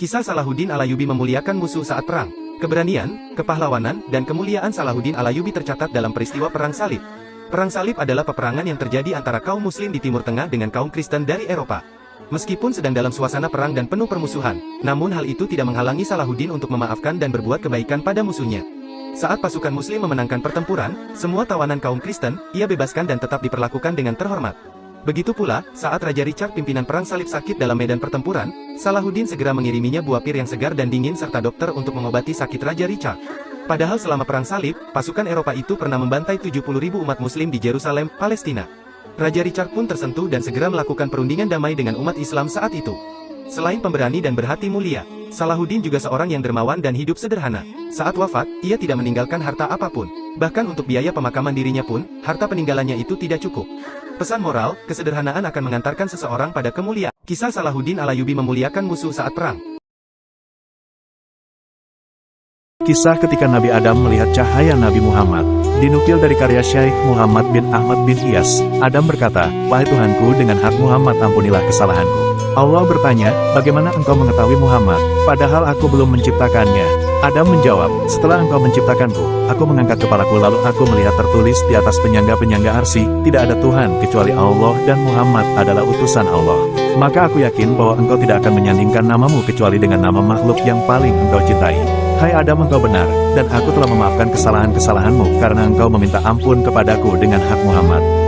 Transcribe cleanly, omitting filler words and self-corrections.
Kisah Salahuddin Alayubi memuliakan musuh saat perang. Keberanian, kepahlawanan, dan kemuliaan Salahuddin Alayubi tercatat dalam peristiwa Perang Salib. Perang Salib adalah peperangan yang terjadi antara kaum muslim di Timur Tengah dengan kaum Kristen dari Eropa. Meskipun sedang dalam suasana perang dan penuh permusuhan, namun hal itu tidak menghalangi Salahuddin untuk memaafkan dan berbuat kebaikan pada musuhnya. Saat pasukan muslim memenangkan pertempuran, semua tawanan kaum Kristen, ia bebaskan dan tetap diperlakukan dengan terhormat. Begitu pula, saat Raja Richard pimpinan Perang Salib sakit dalam medan pertempuran, Salahuddin segera mengiriminya buah pir yang segar dan dingin serta dokter untuk mengobati sakit Raja Richard. Padahal selama Perang Salib, pasukan Eropa itu pernah membantai 70.000 umat muslim di Yerusalem, Palestina. Raja Richard pun tersentuh dan segera melakukan perundingan damai dengan umat Islam saat itu. Selain pemberani dan berhati mulia, Salahuddin juga seorang yang dermawan dan hidup sederhana. Saat wafat, ia tidak meninggalkan harta apapun. Bahkan untuk biaya pemakaman dirinya pun, harta peninggalannya itu tidak cukup. Pesan moral, kesederhanaan akan mengantarkan seseorang pada kemuliaan. Kisah Salahuddin Alayubi memuliakan musuh saat perang. Kisah ketika Nabi Adam melihat cahaya Nabi Muhammad. Dinukil dari karya Syekh Muhammad bin Ahmad bin Iyas. Adam berkata, "Wahai Tuhanku, dengan hak Muhammad ampunilah kesalahanku." Allah bertanya, "Bagaimana engkau mengetahui Muhammad, padahal aku belum menciptakannya?" Adam menjawab, "Setelah engkau menciptakanku, aku mengangkat kepalaku lalu aku melihat tertulis di atas penyangga-penyangga arsy, tidak ada Tuhan kecuali Allah dan Muhammad adalah utusan Allah. Maka aku yakin bahwa engkau tidak akan menyandingkan namamu kecuali dengan nama makhluk yang paling engkau cintai. Hai Adam, engkau benar, dan aku telah memaafkan kesalahan-kesalahanmu karena engkau meminta ampun kepadaku dengan hak Muhammad.